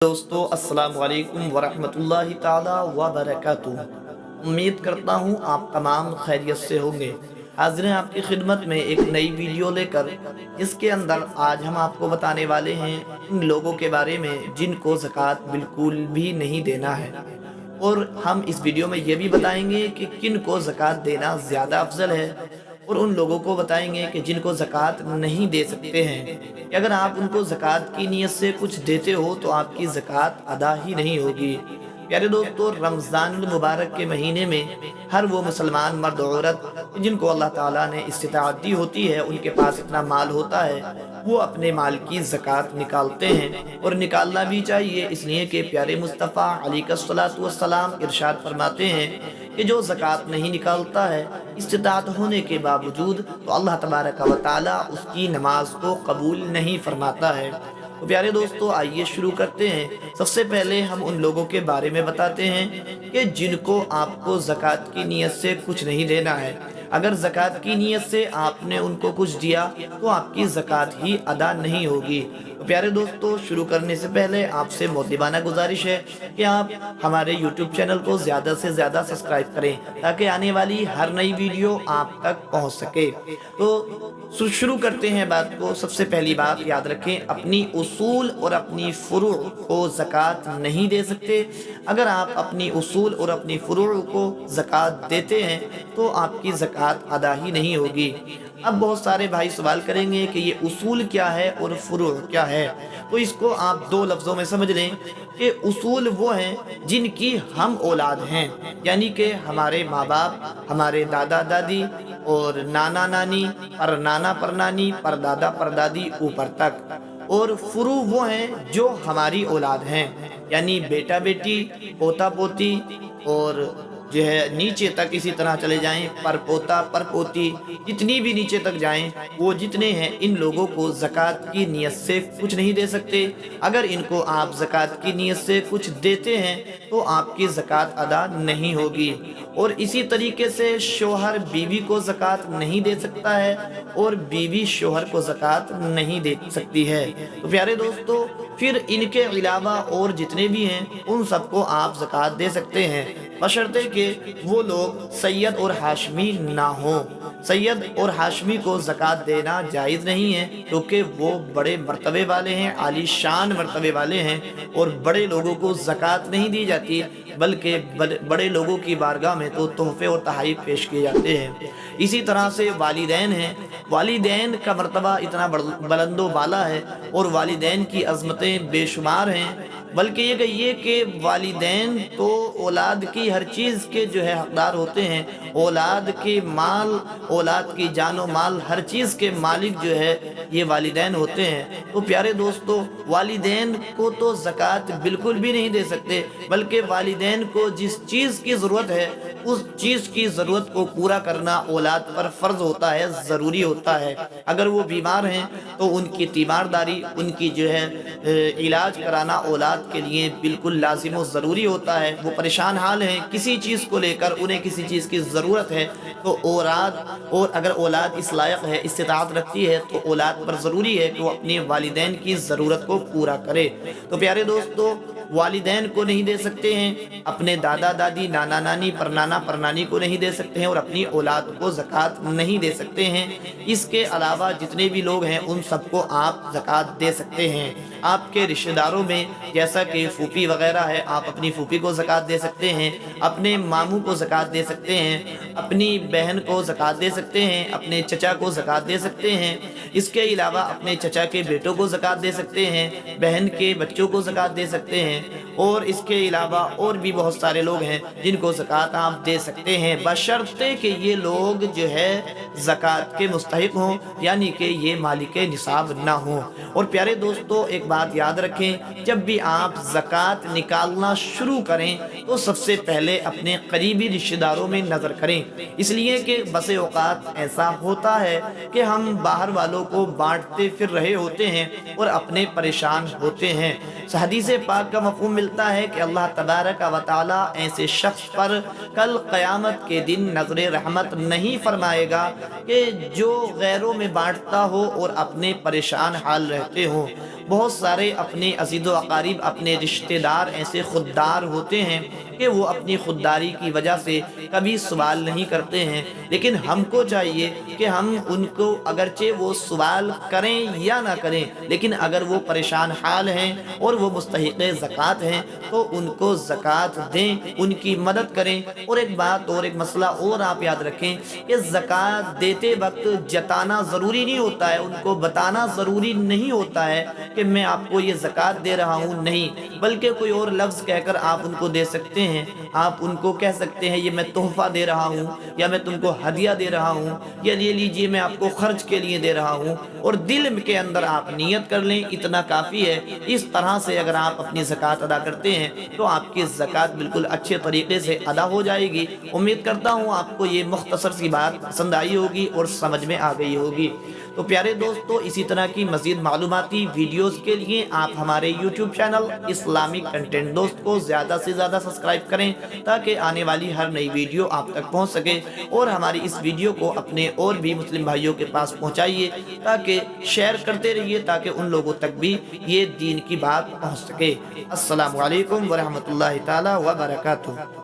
दोस्तों अस्सलाम वालेकुम वरहमतुल्लाहि ताला व बरकातुहू। उम्मीद करता हूँ आप तमाम खैरियत से होंगे। हाज़िर हैं आपकी खिदमत में एक नई वीडियो लेकर। इसके अंदर आज हम आपको बताने वाले हैं उन लोगों के बारे में जिनको ज़कात बिल्कुल भी नहीं देना है, और हम इस वीडियो में ये भी बताएंगे कि किन को ज़कात देना ज़्यादा अफजल है, और उन लोगों को बताएंगे कि जिनको ज़कात नहीं दे सकते हैं, कि अगर आप उनको ज़कात की नीयत से कुछ देते हो तो आपकी ज़कात अदा ही नहीं होगी। प्यारे दोस्तों, रमज़ानुल मुबारक के महीने में हर वो मुसलमान मर्द औरत जिनको अल्लाह ताला ने इस्तिताअत दी होती है, उनके पास इतना माल होता है, वो अपने माल की ज़कात निकालते हैं, और निकालना भी चाहिए, इसलिए कि प्यारे मुस्तफ़ा अलैहिस्सलातु वस्सलाम इरशाद फरमाते हैं कि जो ज़कात नहीं निकालता है इस्तिताअत होने के बावजूद, तो अल्लाह तबारक व तआला उसकी नमाज को कबूल नहीं फरमाता है। तो प्यारे दोस्तों, आइए शुरू करते हैं। सबसे पहले हम उन लोगों के बारे में बताते हैं कि जिनको आपको ज़कात की नीयत से कुछ नहीं देना है। अगर ज़कात की नीयत से आपने उनको कुछ दिया तो आपकी ज़कात ही अदा नहीं होगी। तो प्यारे दोस्तों, शुरू करने से पहले आपसे मोहब्बताना गुजारिश है कि आप हमारे YouTube चैनल को ज़्यादा से ज़्यादा सब्सक्राइब करें, ताकि आने वाली हर नई वीडियो आप तक पहुंच सके। तो शुरू करते हैं बात को। सबसे पहली बात याद रखें, अपनी उसूल और अपनी फुरू को ज़कात नहीं दे सकते। अगर आप अपनी उसूल और अपनी फुरू को ज़कात देते हैं तो आपकी ज़कात अदा ही नहीं होगी। अब बहुत सारे भाई सवाल करेंगे कि ये उसूल क्या है और फुरू क्या है, तो इसको आप दो लफ्ज़ों में समझ लें कि उसूल वो हैं जिनकी हम औलाद हैं, यानी कि हमारे माँ बाप, हमारे दादा दादी और नाना नानी, पर नाना पर नानी, पर दादा पर दादी ऊपर तक। और फुरू वो हैं जो हमारी औलाद हैं, यानी बेटा बेटी, पोता पोती, और जो है नीचे तक इसी तरह चले जाएं, पर पोता पर पोती, जितनी भी नीचे तक जाएं, वो जितने हैं, इन लोगों को ज़कात की नीयत से कुछ नहीं दे सकते। अगर इनको आप ज़कात की नीयत से कुछ देते हैं तो आपकी ज़कात अदा नहीं होगी। और इसी तरीके से शोहर बीवी को ज़कात नहीं दे सकता है, और बीवी शोहर को ज़कात नहीं दे सकती है। तो प्यारे दोस्तों, फिर इनके अलावा और जितने भी हैं उन सबको आप ज़कात दे सकते हैं, बशर्ते कि वो लोग सैयद और हाशमी ना हो। सैयद और हाशमी को ज़कात देना जायज़ नहीं है, क्योंकि वो बड़े मर्तबे वाले हैं, आलीशान मर्तबे वाले हैं, और बड़े लोगों को ज़कात नहीं दी जाती, बल्कि बड़े लोगों की बारगाह में तो तोहफे और तहाइफ पेश किए जाते हैं। इसी तरह से वालिदैन हैं। वालिदैन का मर्तबा इतना बुलंदो बाला है, और वालिदैन की अज़मतें बेशुमार हैं। बल्कि ये कहिए कि वालिदैन तो औलाद की हर चीज़ के जो है हकदार होते हैं। औलाद के माल, औलाद की जान और माल, हर चीज़ के मालिक जो है ये वालिदैन होते हैं। तो प्यारे दोस्तों, वालिदैन को तो ज़कात बिल्कुल भी नहीं दे सकते, बल्कि वालिदैन को जिस चीज़ की ज़रूरत है उस चीज़ की ज़रूरत को पूरा करना औलाद पर फ़र्ज़ होता है, ज़रूरी होता है। अगर वो बीमार हैं तो उनकी तीमारदारी, उनकी जो है इलाज कराना औलाद के लिए बिल्कुल लाजिम और ज़रूरी होता है। वो परेशान हाल हैं किसी चीज़ को लेकर, उन्हें किसी चीज़ की ज़रूरत है, तो औलाद, और अगर औलाद इस लायक है, इस्तिताअत रखती है, तो औलाद पर ज़रूरी है कि वो अपने वालिदैन की ज़रूरत को पूरा करे। तो प्यारे दोस्तों, वालिदैन को नहीं दे सकते हैं, अपने दादा दादी, नाना नानी, परनाना परनानी को नहीं दे सकते हैं, और अपनी औलाद को ज़कात नहीं दे सकते हैं। इसके अलावा जितने भी लोग हैं उन सबको आप ज़कात दे सकते हैं। आपके रिश्तेदारों में जैसा कि फूफी वगैरह है, आप अपनी फूफी को ज़कात दे सकते हैं, अपने मामू को ज़कात दे सकते हैं, अपनी बहन को ज़कात दे सकते हैं, अपने चचा को ज़कात दे सकते हैं। इसके अलावा अपने चचा के बेटों को ज़कात दे सकते हैं, बहन के बच्चों को ज़कात दे सकते हैं, और इसके अलावा और भी बहुत सारे लोग हैं जिनको ज़कात आप दे सकते हैं, बशर्ते कि ये लोग जो है ज़कात के मुस्तहिक हों, यानी कि ये मालिक निसाब ना हों। और प्यारे दोस्तों, एक बात याद रखें, जब भी आप ज़कात निकालना शुरू करें तो सबसे पहले अपने करीबी रिश्तेदारों में नज़र करें, इसलिए कि बसे औक़ात ऐसा होता है कि हम बाहर वालों को बांटते फिर रहे होते हैं और अपने परेशान होते हैं। حدیث پاک کا مفہوم ملتا ہے کہ اللہ تبارک و تعالی ایسے شخص پر کل قیامت کے دن نظر رحمت نہیں فرمائے گا کہ جو غیروں میں بانٹتا ہو اور اپنے پریشان حال رہتے ہوں۔ بہت سارے اپنے عزیز و اقارب، اپنے رشتہ دار ایسے خوددار ہوتے ہیں کہ وہ اپنی خودداری کی وجہ سے کبھی سوال نہیں کرتے ہیں، لیکن ہم کو چاہیے کہ ہم ان کو اگرچہ وہ سوال کریں یا نہ کریں، لیکن اگر وہ پریشان حال ہیں اور وہ مستحق زکوٰۃ ہیں تو ان کو زکوٰۃ دیں، ان کی مدد کریں۔ اور ایک بات اور ایک مسئلہ اور آپ یاد رکھیں کہ زکوٰۃ دیتے وقت جتانا ضروری نہیں ہوتا ہے، ان کو بتانا ضروری نہیں ہوتا ہے کہ میں آپ کو یہ زکوٰۃ دے رہا ہوں، نہیں، بلکہ کوئی اور لفظ کہہ کر آپ ان کو دے سکتے ہیں۔ آپ ان کو کہہ سکتے ہیں یہ میں تحفہ دے رہا ہوں، یا میں تم کو ہدیہ دے رہا ہوں، یا یہ لیجئے میں آپ کو خرچ کے لیے دے رہا ہوں، اور دل کے اندر آپ نیت کر لیں، اتنا کافی ہے۔ اس طرح سے اگر آپ اپنی زکوٰۃ ادا کرتے ہیں تو آپ کی زکوٰۃ بالکل اچھے طریقے سے ادا ہو جائے گی۔ امید کرتا ہوں آپ کو یہ مختصر سی بات پسند آئی ہوگی اور سمجھ میں آ گئی ہوگی۔ تو پیارے دوستو، اسی طرح کی مزید معلوماتی ویڈیوز کے لیے آپ ہمارے یوٹیوب چینل اسلامک کنٹینٹ دوست کو زیادہ سے زیادہ سبسکرائب کریں تاکہ آنے والی ہر نئی ویڈیو آپ تک پہنچ سکے، اور ہماری اس ویڈیو کو اپنے اور بھی مسلم بھائیوں کے پاس پہنچائیے تاکہ شیئر کرتے رہیے تاکہ ان لوگوں تک بھی یہ دین کی بات پہنچ سکے۔ السلام علیکم ورحمۃ اللہ تعالی وبرکاتہ۔